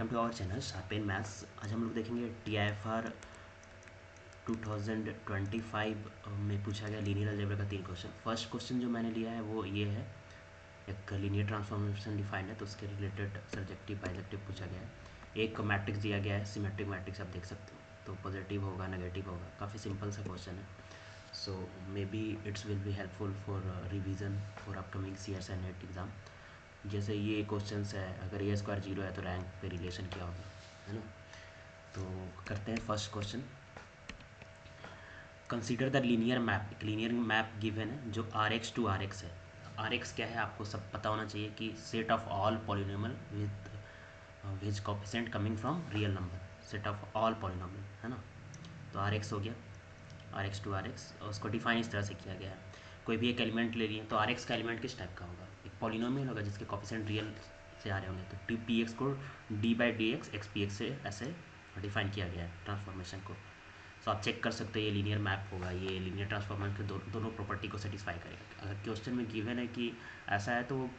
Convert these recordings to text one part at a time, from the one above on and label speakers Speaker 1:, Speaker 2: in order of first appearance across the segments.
Speaker 1: Welcome to our channel sharpen maths. आज हम लोग देखेंगे TIFR 2025 में पूछा गया लीनियर अलजेब्रा का 3 क्वेश्चन। फर्स्ट क्वेश्चन जो मैंने लिया है वो ये है, एक लीनियर ट्रांसफॉर्मेशन डिफाइंड है तो उसके रिलेटेड सब्जेक्टिव बाइजेक्टिव पूछा गया है। एक मैट्रिक्स दिया गया है, सिमेट्रिक मैट्रिक्स, आप देख सकते हो, तो पॉजिटिव होगा नेगेटिव होगा। काफ़ी सिंपल सा क्वेश्चन है, so may be it's will be helpful for revision for upcoming CS and NET exam. जैसे ये क्वेश्चंस है, अगर ए स्क्वायर 0 है तो रैंक पे रिलेशन क्या होगा, है ना। तो करते हैं first question. Consider the linear map. एक लीनियर मैप गिवन है जो RX टू RX है। RX क्या है आपको सब पता होना चाहिए कि set of all polynomial which coefficient coming from real number, set of all polynomial, है ना। तो RX हो गया, RX टू RX, और उसको डिफाइन इस तरह से किया गया है। कोई भी एक एलिमेंट ले लिए तो RX का एलिमेंट किस टाइप का होगा, एक पॉलिनोमियल होगा जिसके कोफिशिएंट रियल से आ रहे होंगे। तो TPX को D/dx XPX से ऐसे डिफाइन किया गया है ट्रांसफॉर्मेशन को। तो आप चेक कर सकते हो ये लीनियर मैप होगा, ये लीनियर ट्रांसफॉर्मेशन के दोनों प्रॉपर्टी को सेटिस्फाई करेगा। अगर क्वेश्चन में गिवन है कि ऐसा है तो वो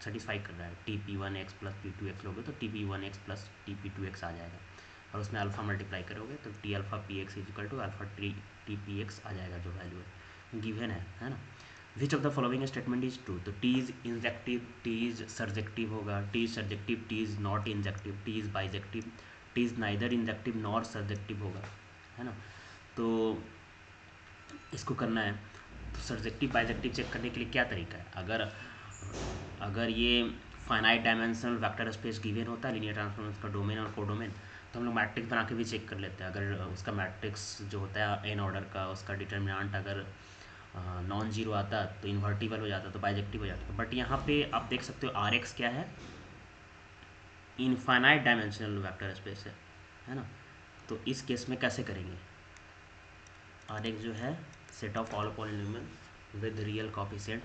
Speaker 1: सेटिस्फाई कर रहा है। TP1x प्लस P2x लोगे तो TP1x प्लस TP2x आ जाएगा, और उसमें अल्फ़ा मल्टीप्लाई करोगे तो T alpha PX is equal to alpha TPX आ जाएगा, जो वैल्यू है गिवन है ना। Which of the following statement is true. तो T is injective, T is surjective होगा, T is surjective, T is not injective, T is bijective, T is neither injective nor surjective होगा, है ना। तो इसको करना है। तो सर्जेक्टिव बाइजेक्टिव चेक करने के लिए क्या तरीका है, अगर ये finite dimensional vector space given होता है लीनियर ट्रांसफॉर्मेशन का डोमेन और कोडोमेन, तो हम लोग मैट्रिक्स बना के भी चेक कर लेते हैं। अगर उसका मैट्रिक्स जो होता है n ऑर्डर का, उसका डिटर्मिनेंट अगर नॉन जीरो आता तो इन्वर्टिबल हो जाता, तो बाइजेक्टिव हो जाता। बट यहाँ पे आप देख सकते हो RX क्या है, इनफाइनाइट डायमेंशनल वेक्टर स्पेस है ना। तो इस केस में कैसे करेंगे, RX जो है set of all polynomial with real coefficient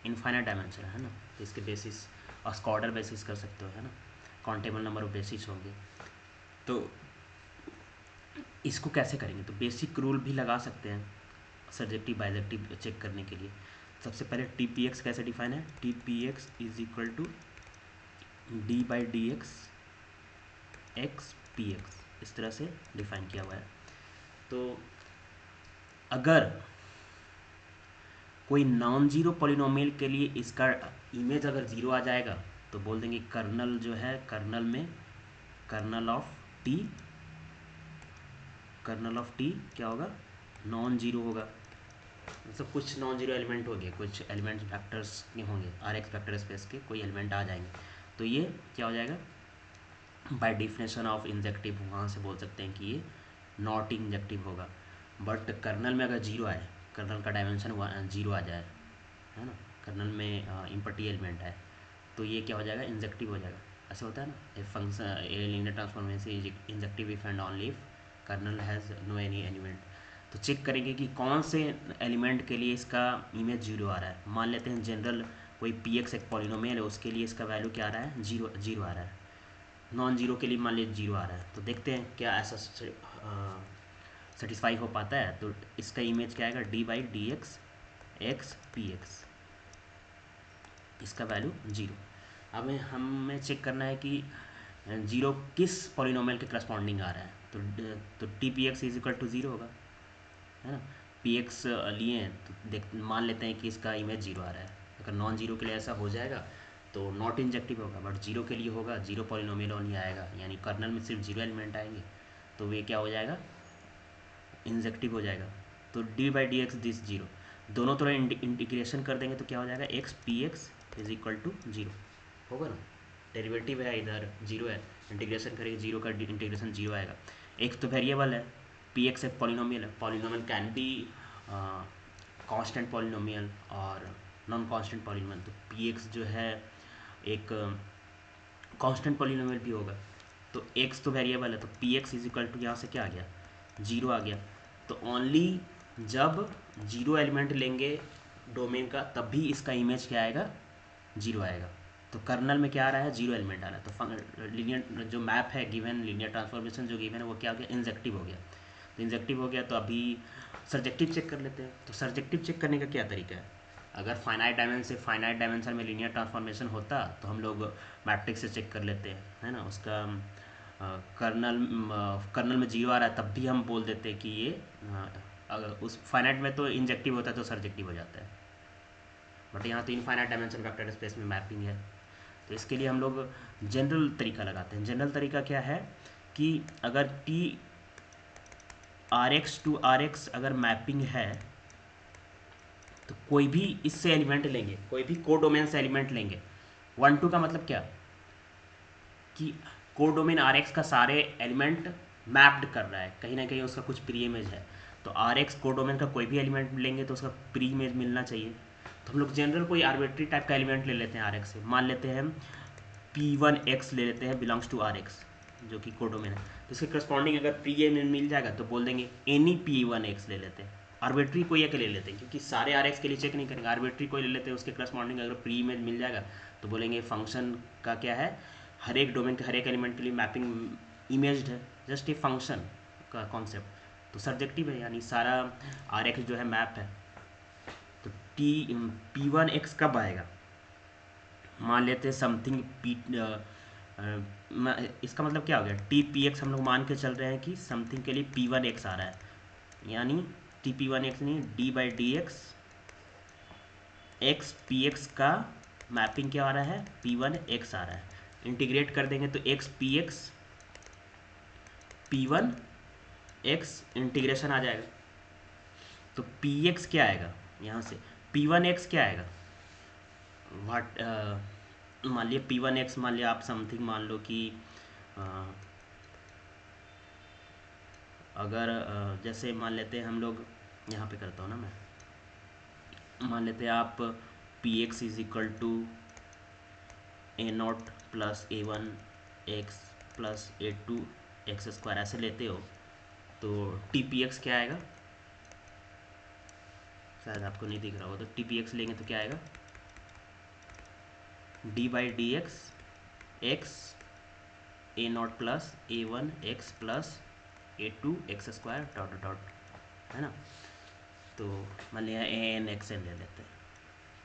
Speaker 1: infinite dimension है ना। तो इसके बेसिस और इसका ऑर्डर बेसिस कर सकते हो, है ना, काउंटेबल नंबर ऑफ बेसिस होंगे। तो इसको कैसे करेंगे, तो बेसिक रूल भी लगा सकते हैं सर्जेक्टिव बाइजेक्टिव चेक करने के लिए। सबसे पहले TPX कैसे डिफाइन है, TPX is equal to D/dx XPX, इस तरह से डिफाइन किया हुआ है। तो अगर कोई नॉन जीरो पॉलिनोमियल के लिए इसका इमेज अगर ज़ीरो आ जाएगा तो बोल देंगे कर्नल जो है, कर्नल में कर्नल ऑफ टी क्या होगा, नॉन जीरो होगा। मतलब कुछ नॉन जीरो एलिमेंट होंगे, कुछ एलिमेंट फैक्टर्स के होंगे, RX फैक्टर स्पेस के कोई एलिमेंट आ जाएंगे, तो ये क्या हो जाएगा, बाय डिफिनेशन ऑफ इंजेक्टिव, वहाँ से बोल सकते हैं कि ये नॉट इंजेक्टिव होगा। बट कर्नल में अगर जीरो आए, कर्नल का डायमेंशन जीरो आ जाए, है ना, कर्नल में इम्पर्टी एलिमेंट है, तो ये क्या हो जाएगा, इंजेक्टिव हो जाएगा। ऐसा होता है ना, a function a linear transformation is injective if and only if kernel has no any element. तो चेक करेंगे कि कौन से एलिमेंट के लिए इसका इमेज जीरो आ रहा है। मान लेते हैं जनरल कोई PX एक पॉलिनोमियल है, उसके लिए इसका वैल्यू क्या आ रहा है, जीरो आ रहा है। नॉन जीरो के लिए मान लीजिए जीरो आ रहा है, तो देखते हैं क्या ऐसा सेटिस्फाई हो पाता है। तो इसका इमेज क्या आएगा, D/dx XPX, इसका वैल्यू जीरो। अब हमें चेक करना है कि जीरो किस पॉलिनोमियल के करस्पॉन्डिंग आ रहा है। तो TPX is equal to zero होगा, है ना। PX लिए हैं तो देख मान लेते हैं कि इसका इमेज जीरो आ रहा है। अगर नॉन जीरो के लिए ऐसा हो जाएगा तो नॉट इंजेक्टिव होगा, बट जीरो के लिए होगा, जीरो पॉलिनोमियल ओनली आएगा, यानी कर्नल में सिर्फ जीरो एलिमेंट आएंगे, तो वे क्या हो जाएगा, इंजेक्टिव हो जाएगा। तो D/dx दिस जीरो, दोनों तरह इंटीग्रेशन कर देंगे तो क्या हो जाएगा, XPX is equal to zero होगा ना। डेरिवेटिव है, इधर जीरो है, इंटीग्रेशन करेंगे जीरो का इंटीग्रेशन जीरो आएगा। एक तो वेरिएबल है, PX एक पॉलिनोमियल है, polynomial can be constant polynomial और नॉन कांस्टेंट पॉलिनोमियल। तो PX जो है एक कांस्टेंट पॉलिनोमियल भी होगा। तो x तो वेरिएबल है, तो PX इज इक्वल टू यहाँ से क्या आ गया, जीरो आ गया। तो ओनली जब जीरो एलिमेंट लेंगे डोमेन का तब भी इसका इमेज क्या आएगा, जीरो आएगा। तो कर्नल में क्या आ रहा है, जीरो एलिमेंट आ रहा है। तो लीनियर जो मैप है गिवन, लीनियर ट्रांसफॉर्मेशन जो गिवन है वो क्या हो गया, इंजेक्टिव हो गया। तो इंजेक्टिव हो गया तो अभी सर्जेक्टिव चेक कर लेते हैं। तो सर्जेक्टिव चेक करने का क्या तरीका है, अगर फाइनाइट डायमेंशन में लीनियर ट्रांसफॉर्मेशन होता तो हम लोग मैट्रिक्स से चेक कर लेते हैं, है ना, उसका कर्नल में जीरो आ रहा है तब भी हम बोल देते हैं कि ये अगर उस फाइनाइट में तो इंजेक्टिव होता है तो सरजेक्टिव हो जाता है, बट यहाँ तो इनफाइनाइट डायमेंशन वेक्टर स्पेस में मैपिंग है। तो इसके लिए हम लोग जनरल तरीका लगाते हैं। जनरल तरीका क्या है कि अगर T R X to R X अगर मैपिंग है तो कोई भी इससे एलिमेंट लेंगे, कोई भी कोडोमेन से एलिमेंट लेंगे। 1 2 का मतलब क्या कि कोडोमेन आर एक्स का सारे एलिमेंट मैप्ड कर रहा है, कहीं ना कहीं उसका कुछ प्री इमेज है। तो आर एक्स कोडोमेन का कोई भी एलिमेंट लेंगे तो उसका प्री इमेज मिलना चाहिए। तो हम लोग जनरल कोई आर्बिट्री टाइप का एलिमेंट ले लेते हैं आर एक्स से। मान लेते हैं P1X ले लेते हैं बिलोंग्स टू आर एक्स, जो कि कोडोमेन है। तो इसके करस्पॉन्डिंग अगर प्री इमेज मिल जाएगा तो बोल देंगे एनी P1X ले लेते हैं। आर्बिट्री कोई एक ले लेते हैं क्योंकि सारे आर एक्स के लिए चेक नहीं करेंगे, आर्बिट्री कोई ले लेते हैं, उसके करस्पॉन्डिंग अगर प्री इमेज मिल जाएगा तो बोलेंगे फंक्शन का क्या है, हर एक डोमेन के हर एक एलिमेंट के लिए मैपिंग इमेज्ड है, जस्ट ए फंक्शन का कॉन्सेप्ट। तो सब्जेक्टिव है, यानी सारा आर एक्स जो है मैप है। तो P1X कब आएगा, मान लेते हैं समथिंग इसका मतलब क्या हो गया, TPX हम लोग मान के चल रहे हैं कि समथिंग के लिए P1X आ रहा है, यानी TP1X नहीं D/dx x px का मैपिंग क्या आ रहा है, P1X आ रहा है। इंटीग्रेट कर देंगे तो x px P1X इंटीग्रेशन आ जाएगा। तो Px क्या आएगा यहाँ से, P1X क्या आएगा, वाट मान लिया P1X, मान लिया आप समथिंग मान लो कि अगर जैसे मान लेते हैं हम लोग, यहाँ पे करता हूँ ना मैं, मान लेते हैं आप Px is equal to A0 plus A1X plus A2X² ऐसे लेते हो तो TPX क्या आएगा, शायद आपको नहीं दिख रहा होगा। तो TPX लेंगे तो क्या आएगा, D/dx x A0 plus A1X plus A2X² dot dot, है ना। तो मान लिया ANXN ले लेते हैं,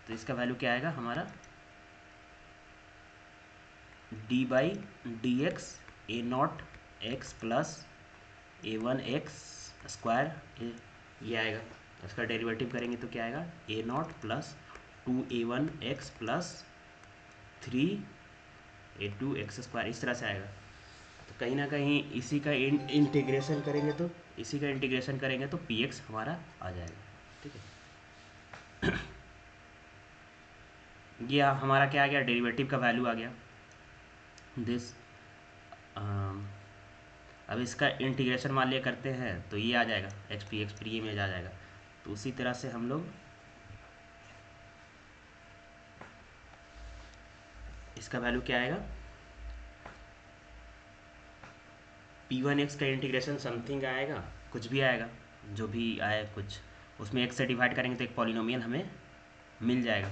Speaker 1: तो इसका वैल्यू क्या आएगा हमारा D/dx A0X प्लस A1X² ये आएगा। इसका डेरिवेटिव करेंगे तो क्या आएगा, A0 plus 2A1X plus 3A2X², इस तरह से आएगा। तो कहीं ना कहीं इसी का इंटीग्रेशन करेंगे तो Px हमारा आ जाएगा, ठीक है। ये हमारा क्या आ गया, डेरिवेटिव का वैल्यू आ गया दिस। अब इसका इंटीग्रेशन मान लिया करते हैं तो ये आ जाएगा एक्स प्री इमेज आ जाएगा। तो उसी तरह से हम लोग इसका वैल्यू क्या आएगा, P1X का इंटीग्रेशन समथिंग आएगा, कुछ भी आएगा, जो भी आए कुछ, उसमें x से डिवाइड करेंगे तो एक पॉलिनोमियल हमें मिल जाएगा,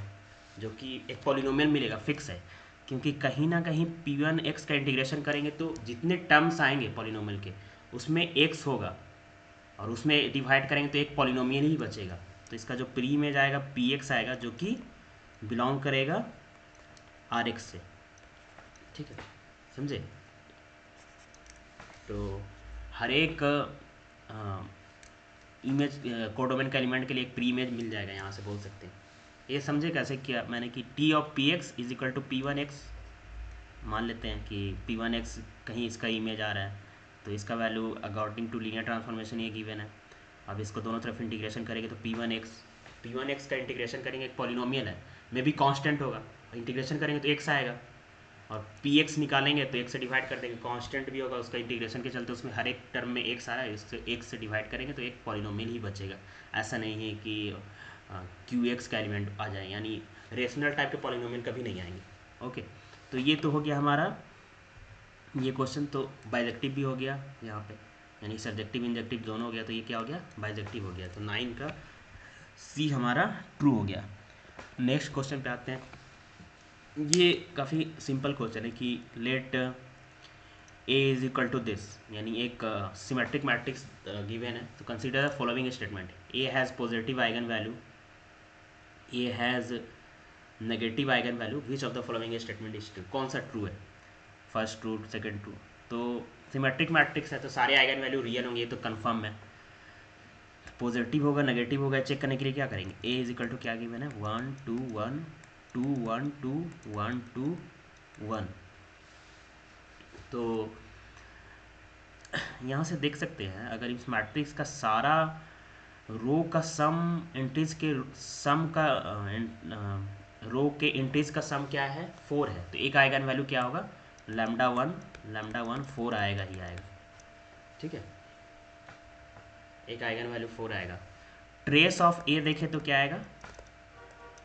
Speaker 1: जो कि एक पॉलिनोमियल मिलेगा फिक्स है, क्योंकि कहीं ना कहीं P1X का इंटीग्रेशन करेंगे तो जितने टर्म्स आएंगे पॉलिनोमियल के उसमें x होगा, और उसमें डिवाइड करेंगे तो एक पॉलिनोमियल ही बचेगा। तो इसका जो प्री इमेज आएगा Px आएगा, जो कि बिलोंग करेगा Rx से, ठीक है, समझे। तो हर एक इमेज कोडोमेन का एलिमेंट के लिए एक प्री इमेज मिल जाएगा, यहाँ से बोल सकते हैं। ये समझे कैसे किया मैंने कि T of Px is equal to P1X, मान लेते हैं कि P1X कहीं इसका इमेज आ रहा है तो इसका value according to linear transformation ये गिवन है। अब इसको दोनों तरफ इंटीग्रेशन करेंगे तो P1X का इंटीग्रेशन करेंगे, एक पॉलिनोमियल है, मे भी कांस्टेंट होगा, इंटीग्रेशन करेंगे तो x आएगा, और Px निकालेंगे तो x से डिवाइड कर देंगे, कांस्टेंट भी होगा उसका इंटीग्रेशन के चलते, उसमें हर एक टर्म में x आ रहा है, इससे x से डिवाइड करेंगे तो एक पॉलिनोमियल ही बचेगा। ऐसा नहीं है कि QX का एलिमेंट आ जाए, यानी रेशनल टाइप के पॉलिनोमियल कभी नहीं आएंगे। ओके, तो ये तो हो गया हमारा ये क्वेश्चन, तो बाइजेक्टिव भी हो गया यहाँ पे, यानी सब्जेक्टिव इंजेक्टिव दोनों हो गया, तो ये क्या हो गया, बाइजेक्टिव हो गया। तो 9 का C हमारा ट्रू हो गया। नेक्स्ट क्वेश्चन पे आते हैं। ये काफ़ी सिंपल क्वेश्चन है कि let A is equal to this, यानी एक सिमेट्रिक मैट्रिक्स गिवन है, तो consider the following statement, A has positive eigenvalue, A has negative eigenvalue, which of the following statement is true, कौन सा true है, first true second true. तो symmetric matrix है तो सारे eigen value real होंगे, ये तो कन्फर्म है। पॉजिटिव होगा नेगेटिव होगा चेक करने के लिए क्या करेंगे, ए इज इक्वल टू क्या गिवन है 1 2 1 2 1 2 1 2 1। तो यहाँ से देख सकते हैं अगर इस मैट्रिक्स का सारा रो का सम इंटीज के सम का रो के इंटीज का सम क्या है 4 है, तो एक आइगन वैल्यू क्या होगा लैम्डा वन 4 आएगा ही आएगा, ठीक है, एक आइगन वैल्यू 4 आएगा। ट्रेस ऑफ ए देखे तो क्या आएगा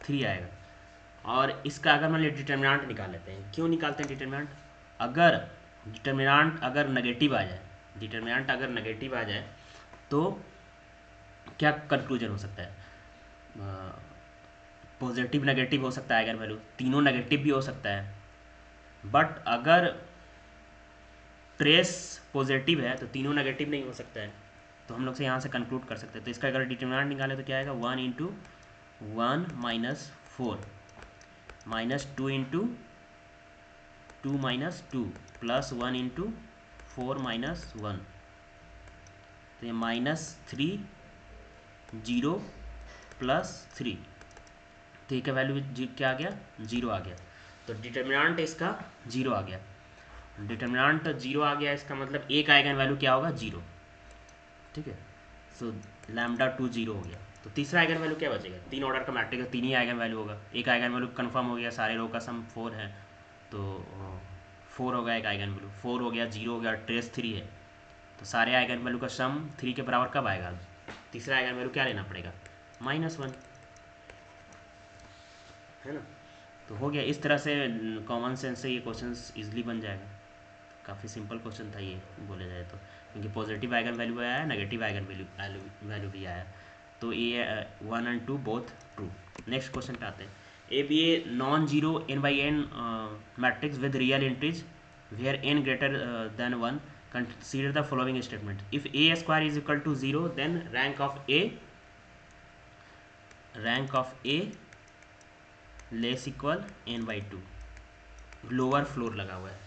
Speaker 1: 3 आएगा। और इसका अगर मान लीजिए डिटर्मिनेंट निकाल लेते हैं, क्यों निकालते हैं डिटर्मिनेंट, अगर डिटर्मिनेंट अगर नेगेटिव आ जाए, डिटर्मिनेंट अगर नेगेटिव आ जाए तो क्या कंक्लूजन हो सकता है, पॉजिटिव नेगेटिव हो सकता है आइगन वैल्यू, तीनों नेगेटिव भी हो सकता है। बट अगर ट्रेस पॉजिटिव है तो तीनों नेगेटिव नहीं हो सकता है, तो हम लोग से यहाँ से कंक्लूड कर सकते हैं। तो इसका अगर डिटर्मिनेंट निकाले तो क्या आएगा 1 into 1 minus 4 minus 2 into 2 minus 2 plus 1 into 4 minus 1, तो ये -3 0 प्लस 3, तो का वैल्यू क्या आ गया 0 आ गया। तो डिटर्मिनेंट इसका 0 आ गया, डिटर्मिनेंट 0 आ गया, इसका मतलब एक आइगन वैल्यू क्या होगा 0, ठीक है। सो लैम्डा 2 0 हो गया। तो तीसरा आइगन वैल्यू क्या बचेगा, 3 ऑर्डर का मैट्रिक्स है, 3 ही आइगन वैल्यू होगा, एक आइगन वैल्यू कंफर्म हो गया, सारे रो का सम 4 है, तो 4 होगा एक आइगन वैल्यू, 4 हो गया 0 हो गया, ट्रेस 3 है, तो सारे आइगन वैल्यू का सम 3 के बराबर कब आएगा, तीसरा आइगन वैल्यू क्या लेना पड़ेगा -1, है ना। तो हो गया, इस तरह से कॉमन सेंस से ये क्वेश्चन ईजिली बन जाएगा। काफ़ी सिंपल क्वेश्चन था ये बोले जाए तो, क्योंकि पॉजिटिव आइगन वैल्यू आया है, नेगेटिव आइगन वैल्यू भी आया, तो ये 1 and 2 both true. Next question पे आते हैं, A be a non zero n/n matrix with real entries where n greater than 1, consider the following statement, if a square is equal to 0 then rank of a less equal n/2, lower floor लगा हुआ है,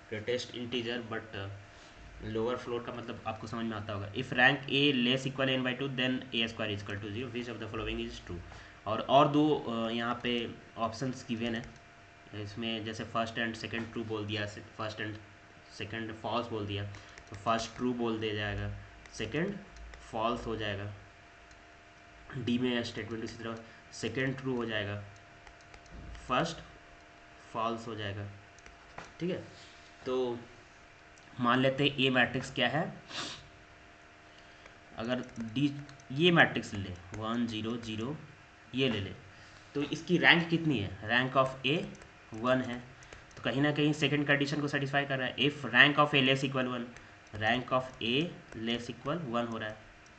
Speaker 1: greatest integer but lower floor का मतलब आपको समझ में आता होगा। If rank A less equal n/2 then A square is equal to 0, which of the following is true. और दो यहाँ पे ऑप्शंस गिवन है, इसमें जैसे फर्स्ट एंड सेकंड ट्रू बोल दिया, फर्स्ट एंड सेकंड फॉल्स बोल दिया, तो फर्स्ट ट्रू बोल दिया जाएगा, सेकंड फॉल्स हो जाएगा। डी में स्टेटमेंट इसी तरह सेकंड ट्रू हो जाएगा, फर्स्ट फॉल्स हो जाएगा, ठीक है। तो मान लेते हैं ए मैट्रिक्स क्या है, अगर डी ये मैट्रिक्स ले 1 0 0 ये ले ले, तो इसकी रैंक कितनी है, रैंक ऑफ ए 1 है, तो कहीं ना कहीं सेकंड कंडीशन को सेटिस्फाई कर रहा है। If rank of A less equal 1, rank of A less equal 1 हो रहा है,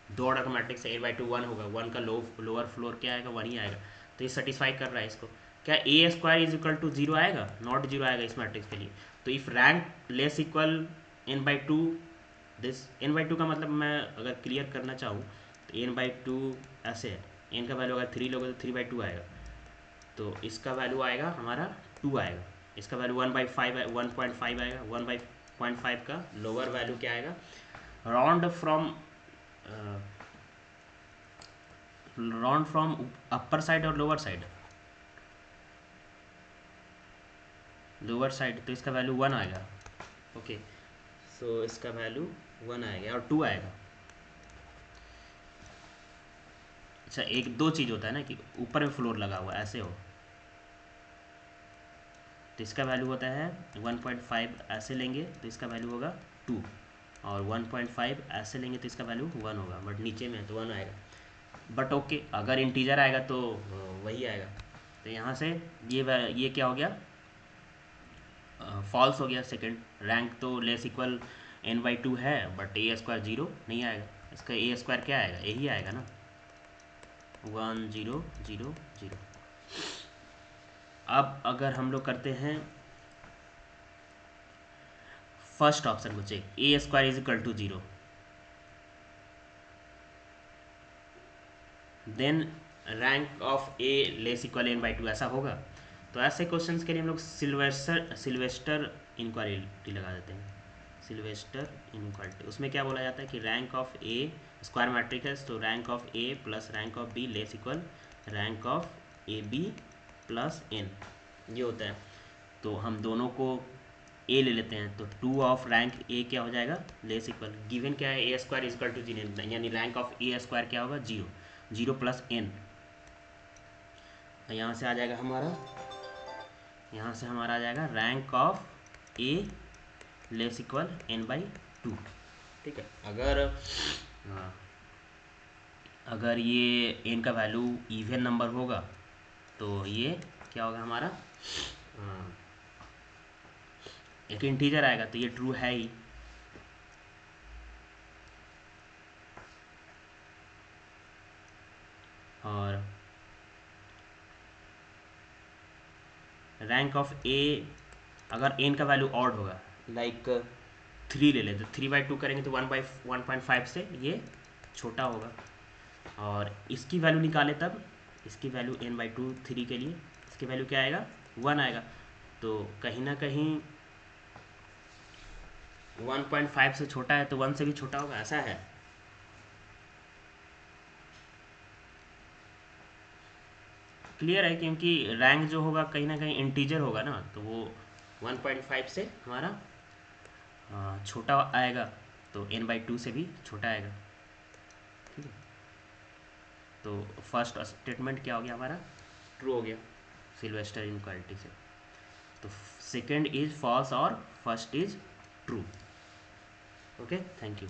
Speaker 1: दो ऑर्डर का मैट्रिक्स a/2 1 होगा, 1 का लोअर फ्लोर क्या आएगा 1 ही आएगा, तो ये सेटिस्फाई कर रहा है इसको। क्या ए स्क्वायर इज इक्वल टू 0 आएगा, नॉट 0 आएगा इस मैट्रिक्स के लिए। तो if rank less equal n/2, this n/2 का मतलब मैं अगर क्लियर करना चाहूँ तो n/2 ऐसे है, n का वैल्यू अगर 3 लोगे तो 3/2 आएगा, तो इसका वैल्यू आएगा हमारा 2 आएगा, इसका वैल्यू 1/5 1.5 आएगा, 1/5 का लोअर वैल्यू क्या आएगा, राउंड फ्रॉम अपर साइड और लोअर साइड, तो इसका वैल्यू 1 आएगा, ओके। सो इसका वैल्यू 1 आएगा और 2 आएगा। अच्छा, एक दो चीज़ होता है ना कि ऊपर में फ्लोर लगा हुआ ऐसे हो, तो इसका वैल्यू होता है 1.5, ऐसे लेंगे तो इसका वैल्यू होगा 2, और 1.5 ऐसे लेंगे तो इसका वैल्यू 1 होगा, बट नीचे में तो 1 आएगा। बट ओके, अगर इंटीजर आएगा तो वही आएगा। तो यहाँ से ये क्या हो गया, फॉल्स हो गया, सेकंड रैंक तो लेस इक्वल n/2 है, बट ए स्क्वायर 0 नहीं आएगा, इसका ए स्क्वायर क्या आएगा, यही आएगा ना 1 0 0 0। अब अगर हम लोग करते हैं फर्स्ट ऑप्शन को चेक, A square is equal to 0, then rank of A less equal N by two, ऐसा होगा। तो ऐसे क्वेश्चंस के लिए हम लोग सिल्वेस्टर इनक्वालिटी लगा देते हैं। सिल्वेस्टर इनक्वालिटी, उसमें क्या बोला जाता है कि rank of A, square matrix है तो rank of A plus rank of B less equal rank of A B plus N, ये होता है। तो हम दोनों को ए ले लेते हैं, तो टू ऑफ रैंक ए क्या हो जाएगा, लेस इक्वल, गिवन क्या है, ए स्क्वायर इजक्वल टू जीरो, यानी रैंक ऑफ ए स्क्वायर क्या होगा, जीरो, जीरो प्लस एन। यहाँ से आ जाएगा हमारा, यहाँ से हमारा आ जाएगा rank of A less equal N by two. ठीक है, अगर हाँ, अगर ये एन का वैल्यू इवन नंबर होगा तो ये क्या होगा हमारा, एक इंटीजर आएगा, तो ये ट्रू है ही। और रैंक ऑफ ए, अगर एन का वैल्यू ऑड होगा, लाइक थ्री ले लें, तो थ्री बाई टू करेंगे तो 1/1.5 से ये छोटा होगा। और इसकी वैल्यू निकाले तब, इसकी value N by two three के लिए इसकी वैल्यू क्या आएगा, 1 आएगा। तो कहीं ना कहीं 1.5 से छोटा है तो 1 से भी छोटा होगा, ऐसा है। क्लियर है, क्योंकि रैंक जो होगा कहीं ना कहीं इंटीजर होगा ना, तो वो 1.5 से हमारा छोटा आएगा, तो n बाई टू से भी छोटा आएगा। ठीक है, तो फर्स्ट स्टेटमेंट क्या हो गया हमारा, ट्रू हो गया सिल्वेस्टर इनक्वालिटी से। तो सेकंड इज फॉल्स और first is true. Okay, thank you.